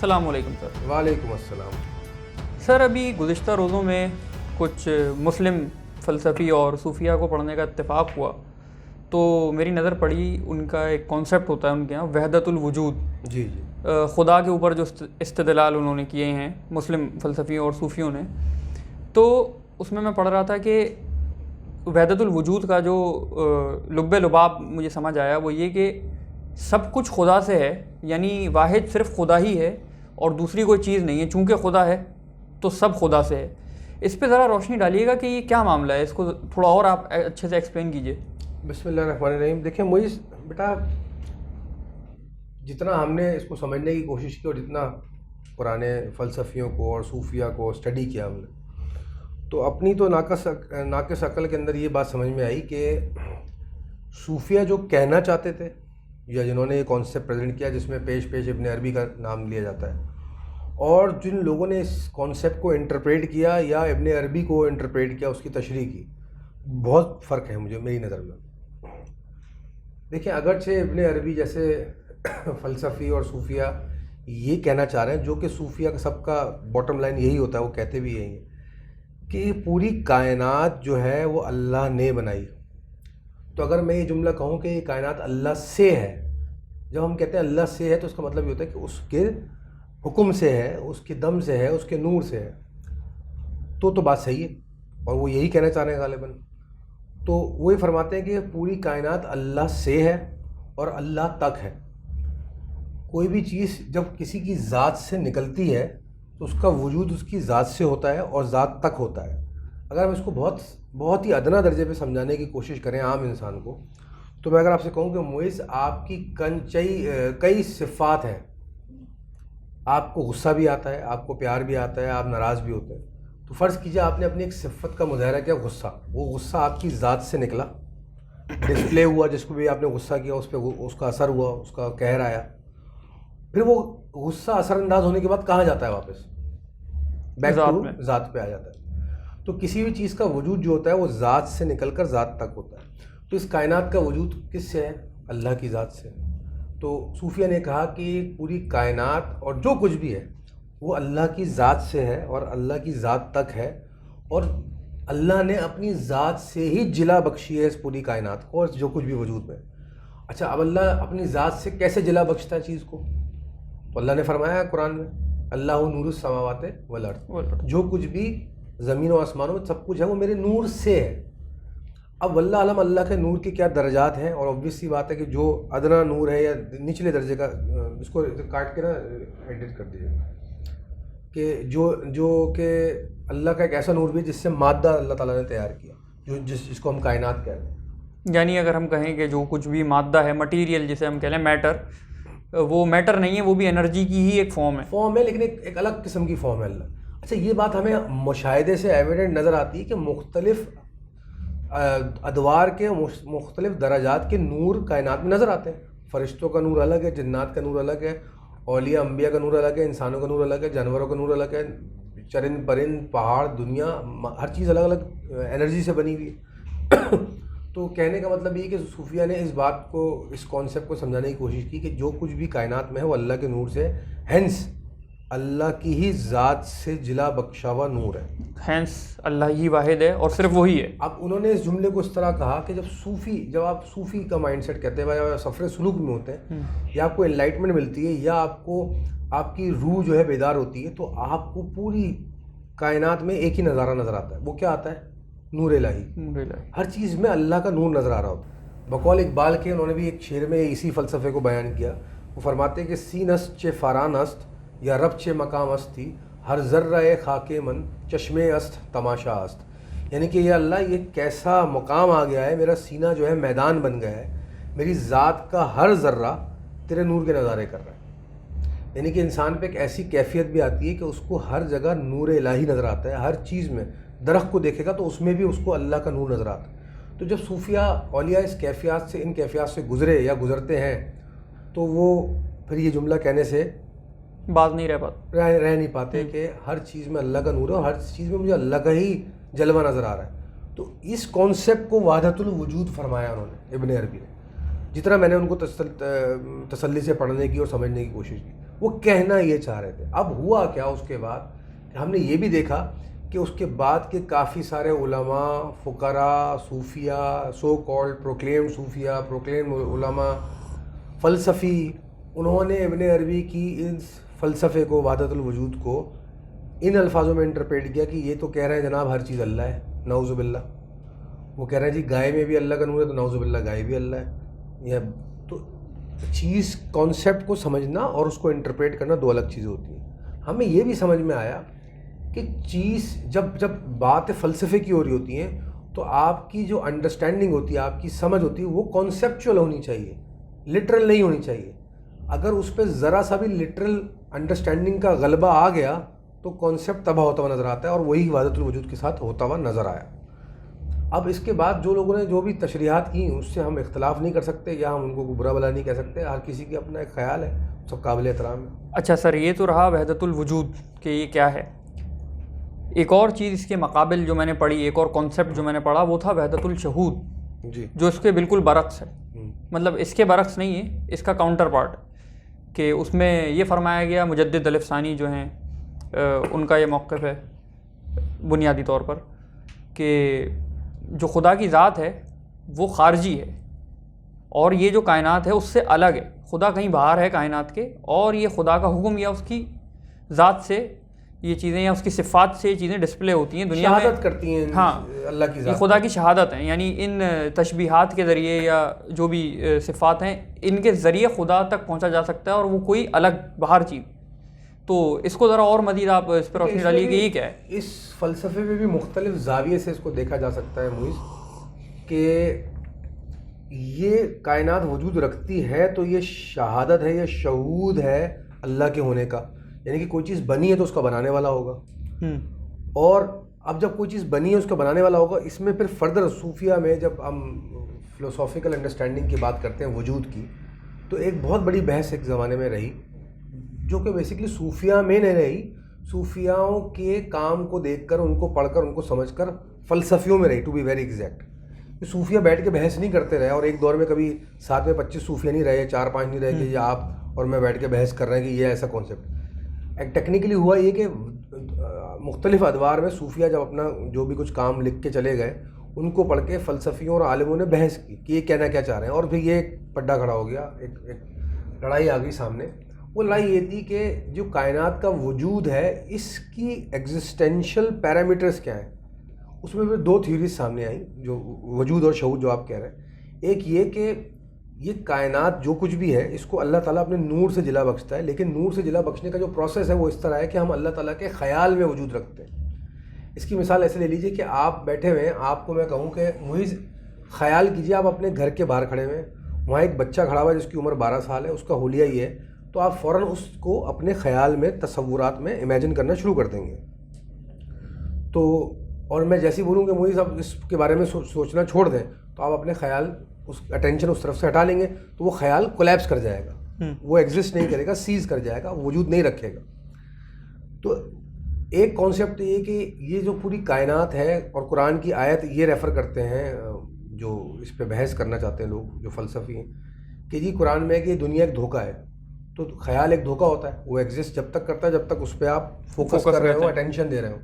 अस्सलाम वालेकुम सर। वालेकुम अस्सलाम। सर अभी गुज़िश्ता रोज़ों में कुछ मुस्लिम फ़लसफ़ी और सूफिया को पढ़ने का इत्तेफाक हुआ, तो मेरी नज़र पड़ी उनका एक कॉन्सेप्ट होता है उनके यहाँ वहदतुल वजूद। जी। खुदा के ऊपर जो इस्तिदलाल उन्होंने किए हैं मुस्लिम फ़लसफ़ियों और सूफियों ने, तो उसमें मैं पढ़ रहा था कि वहदतुल वजूद का जो लुब्बे लुबाब मुझे समझ आया वो ये कि सब कुछ खुदा से है, यानी वाहिद सिर्फ़ खुदा ही है और दूसरी कोई चीज़ नहीं है। चूँकि खुदा है तो सब खुदा से है। इस पे ज़रा रोशनी डालिएगा कि ये क्या मामला है, इसको थोड़ा और आप अच्छे से एक्सप्लेन कीजिए। बिस्मिल्लाहिर्रहमानिर्रहीम। देखिए मोइस बेटा, जितना हमने इसको समझने की कोशिश की और जितना पुराने फ़लसफ़ियों को और सूफिया को स्टडी किया हमने, तो अपनी तो नाक़िस अक़ल के अंदर ये बात समझ में आई कि सूफिया जो कहना चाहते थे या जिन्होंने ये कॉन्सेप्ट प्रेजेंट किया, जिसमें पेश इब्न अरबी का नाम लिया जाता है, और जिन लोगों ने इस कॉन्सेप्ट को इंटरप्रेट किया या इब्न अरबी को इंटरप्रेट किया, उसकी तशरीह की, बहुत फ़र्क है मुझे मेरी नज़र में। देखिए, अगरचे इब्न अरबी जैसे फ़लसफ़ी और सूफिया ये कहना चाह रहे हैं, जो कि सूफिया का सबका बॉटम लाइन यही होता है, वो कहते भी यही हैं कि पूरी कायनात जो है वो अल्लाह ने बनाई। तो अगर मैं ये जुमला कहूँ कि ये कायनात अल्लाह से है, जब हम कहते हैं अल्लाह से है तो उसका मतलब ये होता है कि उसके हुक्म से है, उसके दम से है, उसके नूर से है, तो बात सही है, और वो यही कहना चाह रहे हैं गालिबन। तो वही फरमाते हैं कि पूरी कायनात अल्लाह से है और अल्लाह तक है। कोई भी चीज़ जब किसी की ज़ात से निकलती है तो उसका वजूद उसकी ज़ात से होता है और ज़ात तक होता है। अगर हम इसको बहुत ही अदना दर्जे पे समझाने की कोशिश करें आम इंसान को, तो मैं अगर आपसे कहूँ कि मोइस आपकी कई सिफ़ात हैं, आपको गुस्सा भी आता है, आपको प्यार भी आता है, आप नाराज़ भी होते हैं, तो फ़र्ज़ कीजिए आपने अपनी एक सिफ़त का मुज़ाहरा किया, गुस्सा। वो गुस्सा आपकी ज़ात से निकला, डिस्प्ले हुआ, जिसको भी आपने गुस्सा किया उस पर उसका असर हुआ, उसका कहर आया। फिर वो गुस्सा असरअंदाज होने के बाद कहाँ जाता है? वापस बैक टू ज़ात पे आ जाता है। तो किसी भी चीज़ का वजूद जो होता है वो ज़ात से निकल कर ज़ात तक होता है। तो इस कायनात का वजूद किससे है? अल्लाह की ज़ात से। तो सूफिया ने कहा कि पूरी कायनात और जो कुछ भी है वो अल्लाह की ज़ात से है और अल्लाह की ज़ात तक है, और अल्लाह ने अपनी ज़ात से ही जिला बख्शी है इस पूरी कायनात को और जो कुछ भी वजूद में। अच्छा, अब अल्लाह अपनी ज़ात से कैसे जिला बख्शता है चीज़ को? तो अल्लाह ने फरमाया है कुरान में, अल्लाहु नूरुस समावाति वल अर्द, जो कुछ भी ज़मीन और आसमानों में सब कुछ है वो मेरे नूर से है। अब वल्लाह अलम अल्लाह के नूर के क्या दर्जात हैं, और ऑब्वियस सी बात है कि जो अदना नूर है या निचले दर्जे का, इसको काट के ना एडिट कर दीजिए, कि जो कि अल्लाह का एक ऐसा नूर भी है जिससे मादा अल्लाह ताला ने तैयार किया, जिसको हम कायनात कह रहे हैं। यानी अगर हम कहें कि जो कुछ भी मादा है, मटीरियल जिसे हम कह लें, मैटर, वो मैटर नहीं है, वो भी एनर्जी की ही एक फॉर्म है, लेकिन एक अलग किस्म की फॉर्म है अल्लाह। अच्छा, ये बात हमें मुशाहिदे से एविडेंट नज़र आती है कि मुख्तलिफ अदवार के मुख्तलिफ दराजात के नूर कायनात में नज़र आते हैं। फ़रिश्तों का नूर अलग है, जन्नात का नूर अलग है, औलिया अंबिया का नूर अलग है, इंसानों का नूर अलग है, जानवरों का नूर अलग है, चरिंद परिंद पहाड़ दुनिया, हर चीज़ अलग अलग एनर्जी से बनी हुई है। तो कहने का मतलब ये कि सूफिया ने इस बात को, इस कॉन्सेप्ट को समझाने की कोशिश की कि जो कुछ भी कायनात में है वो अल्लाह के नूर से, हैंस अल्लाह की ही ज़ात से जिला बख्शा हुआ नूर है, हैंस अल्लाह ही वाहिद है और सिर्फ वही है। अब उन्होंने इस जुमले को इस तरह कहा कि जब आप सूफ़ी का माइंडसेट कहते हैं या सफ़र सुलूक में होते हैं, या आपको एनलाइटमेंट मिलती है या आपको आपकी रूह जो है बेदार होती है, तो आपको पूरी कायनात में एक ही नज़ारा नज़र आता है। वो क्या आता है? नूर इलाही। हर चीज़ में अल्लाह का नूर नज़र आ रहा होता है। बकौल इकबाल के उन्होंने भी एक शेर में इसी फ़लसफ़े को बयान किया। वो फरमाते हैं कि सीनस चे फ़ारान अस्त या रब चे मकाम अस्ती, हर ज़र्रा खाके मन चश्मे अस्त तमाशा अस्त। यानी कि या अल्लाह, ये कैसा मकाम आ गया है, मेरा सीना जो है मैदान बन गया है, मेरी ज़ात का हर ज़र्रा तेरे नूर के नज़ारे कर रहा है। यानी कि इंसान पे एक ऐसी कैफियत भी आती है कि उसको हर जगह नूर इलाही नज़र आता है, हर चीज़ में। दरख्त को देखेगा तो उसमें भी उसको अल्लाह का नूर नज़र आता है। तो जब सूफिया औलिया इन कैफियत से गुज़रे या गुज़रते हैं, तो वो फिर ये जुमला कहने से बाज नहीं रह नहीं पाते कि हर चीज़ में अल्लाह का नूर है और हर चीज़ में मुझे अल्लाह का ही जलवा नज़र आ रहा है। तो इस कॉन्सेप्ट को वहदतुल वजूद फरमाया उन्होंने, इब्न अरबी ने, जितना मैंने उनको तसल्ली से पढ़ने की और समझने की कोशिश की। وہ کہنا یہ چاہ رہے تھے. اب ہوا کیا اس کے بعد کہ ہم نے یہ بھی دیکھا کہ اس کے بعد کے کافی سارے علماء، فقراء، صوفیہ، سو کالڈ پروکلیم صوفیہ، پروکلیم علماء، فلسفی، انہوں نے ابن عربی کی اس فلسفے کو، وحدت الوجود کو، ان الفاظوں میں انٹرپریٹ کیا کہ یہ تو کہہ رہے ہیں جناب ہر چیز اللہ ہے، نعوذ باللہ. وہ کہہ رہے ہیں جی گائے میں بھی اللہ کا نور ہے، تو نعوذ باللہ گائے بھی اللہ ہے. یا تو چیز کانسیپٹ کو سمجھنا اور اس کو انٹرپریٹ کرنا دو الگ چیزیں ہوتی ہیں. ہمیں یہ بھی سمجھ میں آیا کہ چیز جب بات فلسفے کی ہو رہی ہوتی ہیں تو آپ کی جو انڈرسٹینڈنگ ہوتی ہے، آپ کی سمجھ ہوتی ہے، وہ کانسیپچول ہونی چاہیے، لٹرل نہیں ہونی چاہیے. اگر اس پہ ذرا سا بھی لٹرل انڈرسٹینڈنگ کا غلبہ آ گیا تو کانسیپٹ تباہ ہوتا ہوا نظر آتا ہے، اور وہی وحدت الوجود کے ساتھ ہوتا ہوا نظر آیا. اب اس کے بعد جو لوگوں نے جو بھی تشریحات کی اس سے ہم اختلاف نہیں کر سکتے، یا ہم ان کو برا بلا نہیں کہہ سکتے. ہر کسی کی اپنا ایک خیال ہے، سب قابل احترام ہے. اچھا سر، یہ تو رہا وحدت الوجود کہ یہ کیا ہے. ایک اور چیز اس کے مقابل جو میں نے پڑھی، ایک اور کانسیپٹ جو میں نے پڑھا، وہ تھا وحدت الشہود، جی، جو اس کے بالکل برعکس ہے. مطلب اس کے برعکس نہیں ہے، اس کا کاؤنٹر پارٹ، کہ اس میں یہ فرمایا گیا، مجدد الف ثانی جو ہیں ان کا یہ موقف ہے بنیادی طور پر، کہ جو خدا کی ذات ہے وہ خارجی ہے، اور یہ جو کائنات ہے اس سے الگ ہے. خدا کہیں باہر ہے کائنات کے، اور یہ خدا کا حکم یا اس کی ذات سے یہ چیزیں یا اس کی صفات سے یہ چیزیں ڈسپلے ہوتی ہیں دنیا میں، شہادت کرتی ہیں. ہاں، اللہ کی یہ ذات، خدا کی شہادت ہیں. یعنی ان تشبیہات کے ذریعے یا جو بھی صفات ہیں ان کے ذریعے خدا تک پہنچا جا سکتا ہے، اور وہ کوئی الگ باہر چیز. تو اس کو ذرا اور مزید آپ اس پر روشنی ڈالیے کہ یہ کیا ہے. اس فلسفے میں بھی مختلف زاویے سے اس کو دیکھا جا سکتا ہے موئز، کہ یہ کائنات وجود رکھتی ہے تو یہ شہادت ہے، یہ شہود ہے اللہ کے ہونے کا. یعنی کہ کوئی چیز بنی ہے تو اس کا بنانے والا ہوگا، اور اب جب کوئی چیز بنی ہے اس کا بنانے والا ہوگا. اس میں پھر فردر صوفیہ میں جب ہم فلسافیکل انڈرسٹینڈنگ کی بات کرتے ہیں وجود کی، تو ایک بہت بڑی بحث ایک زمانے میں رہی، جو کہ بیسکلی صوفیہ میں نہیں رہی، صوفیاؤں کے کام کو دیکھ کر، ان کو پڑھ کر، ان کو سمجھ کر فلسفیوں میں رہی. ٹو بی ویری ایگزیکٹ، صوفیہ بیٹھ کے بحث نہیں کرتے رہے، اور ایک دور میں کبھی ساتھ میں 25 صوفیہ نہیں رہے، 4-5 نہیں رہے کہ یہ آپ اور میں بیٹھ کے بحث کر رہے ہیں کہ یہ ایسا کانسیپٹ. ایک ٹیکنیکلی ہوا یہ کہ مختلف ادوار میں صوفیہ جب اپنا جو بھی کچھ کام لکھ کے چلے گئے، ان کو پڑھ کے فلسفیوں اور عالموں نے بحث کی کہ یہ کہنا کیا چاہ رہے ہیں، اور پھر یہ ایک پڈا کھڑا ہو گیا، ایک لڑائی آ گئی سامنے. وہ لڑائی یہ تھی کہ جو کائنات کا وجود ہے اس کی ایگزسٹینشل پیرامیٹرز کیا ہیں. اس میں پھر 2 تھیوریز سامنے آئیں، جو وجود اور شہود جو آپ کہہ رہے ہیں. ایک یہ کہ یہ کائنات جو کچھ بھی ہے اس کو اللہ تعالیٰ اپنے نور سے جلا بخشتا ہے، لیکن نور سے جلا بخشنے کا جو پروسیس ہے وہ اس طرح ہے کہ ہم اللہ تعالیٰ کے خیال میں وجود رکھتے ہیں. اس کی مثال ایسے لے لیجئے کہ آپ بیٹھے ہوئے ہیں، آپ کو میں کہوں کہ محیط خیال کیجئے آپ اپنے گھر کے باہر کھڑے ہوئے ہیں، وہاں ایک بچہ کھڑا ہوا ہے جس کی عمر 12 سال ہے، اس کا حلیہ یہ ہے، تو آپ فوراً اس کو اپنے خیال میں، تصورات میں امیجن کرنا شروع کر دیں گے. تو اور میں جیسے ہی بولوں کہ محیط آپ اس کے بارے میں سوچنا چھوڑ دیں، تو آپ اپنے خیال، اس اٹینشن اس طرف سے ہٹا لیں گے، تو وہ خیال کولیپس کر جائے گا، وہ ایگزسٹ نہیں کرے گا، سیز کر جائے گا، وجود نہیں رکھے گا. تو ایک کانسیپٹ یہ کہ یہ جو پوری کائنات ہے، اور قرآن کی آیت یہ ریفر کرتے ہیں جو اس پہ بحث کرنا چاہتے ہیں لوگ جو فلسفی ہیں، کہ جی قرآن میں ہے کہ یہ دنیا ایک دھوکہ ہے. تو خیال ایک دھوکہ ہوتا ہے، وہ ایگزسٹ جب تک کرتا ہے جب تک اس پہ آپ فوکس کر رہے ہو، اٹینشن دے رہے ہو.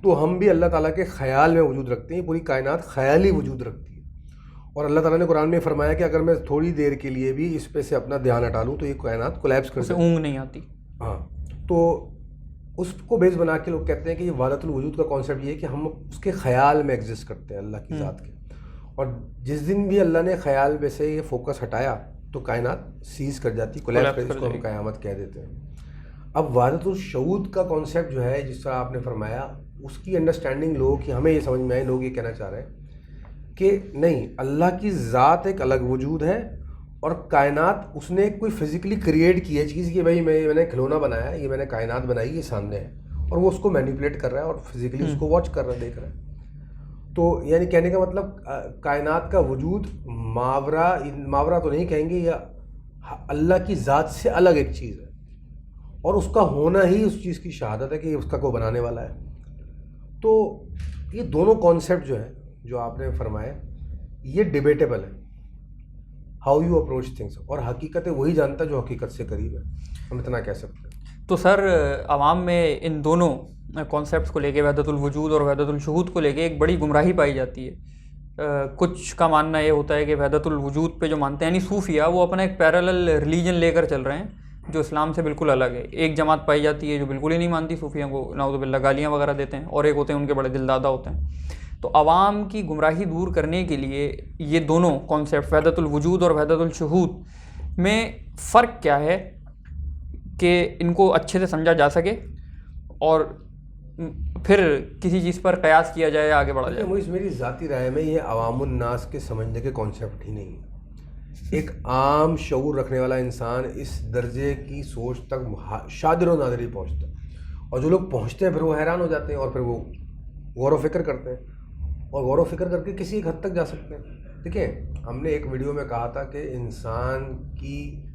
تو ہم بھی اللہ تعالیٰ کے خیال میں وجود رکھتے ہیں، پوری کائنات خیالی وجود رکھتی ہے. اور اللہ تعالیٰ نے قرآن میں فرمایا کہ اگر میں تھوڑی دیر کے لیے بھی اس پہ سے اپنا دھیان ہٹا لوں تو یہ کائنات کولیپس کر اونگ نہیں آتی. ہاں، تو اس کو بیس بنا کے لوگ کہتے ہیں کہ یہ وحدت الوجود کا کانسیپٹ یہ ہے کہ ہم اس کے خیال میں ایگزسٹ کرتے ہیں اللہ کی ذات کے. اور جس دن بھی اللہ نے خیال میں سے یہ فوکس ہٹایا تو کائنات سیز کر جاتی، کولیپس کر، اس کو ہم قیامت کہہ دیتے ہیں. اب وحدت الشہود کا کانسیپٹ جو ہے جس طرح آپ نے فرمایا، اس کی انڈرسٹینڈنگ لوگ کہ ہمیں یہ سمجھ میں آئے، لوگ یہ کہنا چاہ رہے ہیں کہ نہیں، اللہ کی ذات ایک الگ وجود ہے، اور کائنات اس نے کوئی فزیکلی کریٹ کی ہے چیز کہ بھائی میں نے کھلونا بنایا ہے، یہ میں نے کائنات بنائی، یہ سامنے ہے، اور وہ اس کو مینیپولیٹ کر رہا ہے اور فزیکلی اس کو واچ کر رہا ہے، دیکھ رہا ہے. تو یعنی کہنے کا مطلب کائنات کا وجود ماورا تو نہیں کہیں گے، یا اللہ کی ذات سے الگ ایک چیز ہے، اور اس کا ہونا ہی اس چیز کی شہادت ہے کہ اس کا کوئی بنانے والا ہے. تو یہ دونوں کانسیپٹ جو ہیں جو آپ نے فرمائے، یہ ڈیبیٹیبل ہے. हाउ यू अप्रोच थिंग्स, और हकीकत वही जानता है जो हकीकत से करीब है, हम इतना कह सकते हैं। तो सर आवाम में इन दोनों कॉन्सेप्ट्स को लेके, वहदतुल वजूद और वहदतुल शुहूद को लेके एक बड़ी गुमराही पाई जाती है। कुछ का मानना ये होता है कि वहदतुल वजूद पे जो मानते हैं यानी सूफिया, वो अपना एक पैरेलल रिलीजन लेकर चल रहे हैं जो इस्लाम से बिल्कुल अलग है। एक जमात पाई जाती है जो बिल्कुल ही नहीं मानती सूफियों को, नाउज़ुबिल्लाह गालियाँ वगैरह देते हैं, और एक होते हैं उनके बड़े दिलदादा होते हैं। तो आवाम की गुमराही दूर करने के लिए ये दोनों कॉन्सेप्ट वहदतुल वजूद और वहदतुल शुहूद में फ़र्क क्या है कि इनको अच्छे से समझा जा सके और फिर किसी चीज़ पर कयास किया जाए, आगे बढ़ा जाए। मुझे मेरी ज़ाती राय में ये अवामुन नास के समझने के कॉन्सेप्ट ही नहीं है। एक आम शऊर रखने वाला इंसान इस दर्जे की सोच तक शादिर व नादिर पहुँचता है, और जो लोग पहुँचते हैं फिर वो हैरान हो जाते हैं, और फिर वो गौर व फिक्र करते हैं, और गौर व फिक्र करके किसी एक हद तक जा सकते हैं। देखिए, हमने एक वीडियो में कहा था कि इंसान की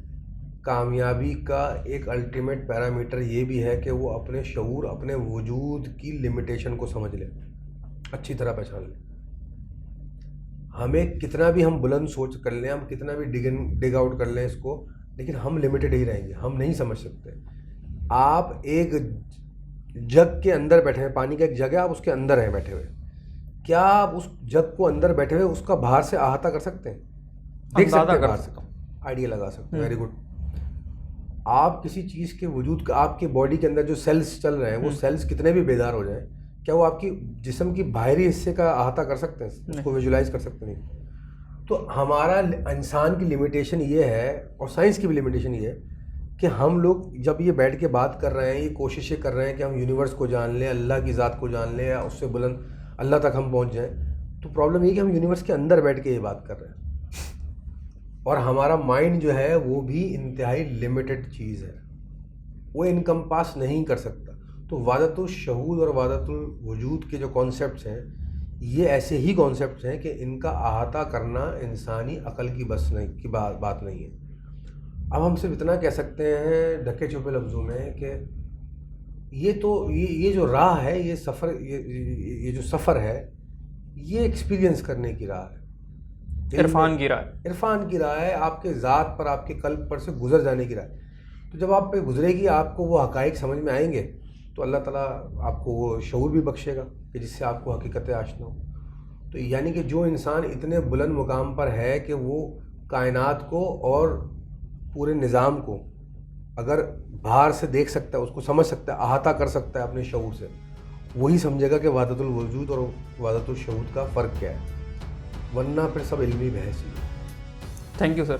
कामयाबी का एक अल्टीमेट पैरामीटर ये भी है कि वो अपने शऊर, अपने वजूद की लिमिटेशन को समझ ले, अच्छी तरह पहचान ले। हमें कितना भी हम बुलंद सोच कर लें, हम कितना भी डिग आउट कर लें इसको, लेकिन हम लिमिटेड ही रहेंगे, हम नहीं समझ सकते। आप एक जग के अंदर बैठे हैं, पानी का एक जग है, आप उसके अंदर हैं बैठे हुए, क्या आप उस जग को अंदर बैठे हुए उसका बाहर से अहाता कर सकते हैं? देख सकते हैं, बाहर से आइडिया लगा सकते हैं। Very good. आप किसी चीज़ के वजूद का, आपके बॉडी के अंदर जो सेल्स चल रहे हैं, वो सेल्स कितने भी बेदार हो जाएं, क्या वो आपकी जिस्म की बाहरी हिस्से का अहाता कर सकते हैं? उसको विजुलाइज कर सकते नहीं। तो हमारा इंसान की लिमिटेशन ये है, और साइंस की भी लिमिटेशन ये है कि हम लोग जब ये बैठ के बात कर रहे हैं, ये कोशिशें कर रहे हैं कि हम यूनिवर्स को जान लें, अल्लाह की ज़ात को जान लें, या उससे बुलंद अल्लाह तक हम पहुँच जाएँ, तो प्रॉब्लम ये कि हम यूनिवर्स के अंदर बैठ के ये बात कर रहे हैं, और हमारा माइंड जो है वो भी इंतहाई लिमिटेड चीज़ है, वो इनकम्पास नहीं कर सकता। तो वहदतुल शुहूद और वहदतुल वजूद के जो कॉन्सेप्ट्स हैं, ये ऐसे ही कॉन्सेप्ट्स हैं कि इनका अहाता करना इंसानी अकल की बस नहीं की बात नहीं है। अब हम सिर्फ इतना कह सकते हैं ढके छुपे लफ्ज़ों में कि ये जो राह है, ये सफ़र, ये जो सफ़र है, ये एक्सपीरियंस करने की राह है, इरफान की राह, इरफान की राह है, आपके ज़ात पर, आपके कल्ब पर से गुजर जाने की राह। तो जब आप पे गुजरेगी, आपको वो हक़ाइक़ समझ में आएंगे, तो अल्लाह ताला आपको वो शऊर भी बख्शेगा कि जिससे आपको हकीकतें आशना हो। तो यानी कि जो इंसान इतने बुलंद मुकाम पर है कि वो कायनात को और पूरे निज़ाम को अगर बाहर से देख सकता है, उसको समझ सकता है, अहाता कर सकता है अपने शऊर से, वही समझेगा कि वहदतुल वजूद और वहदतुल शुहूद का फ़र्क क्या है, वरना फिर सब इल्मी बहस ही है। Thank you sir.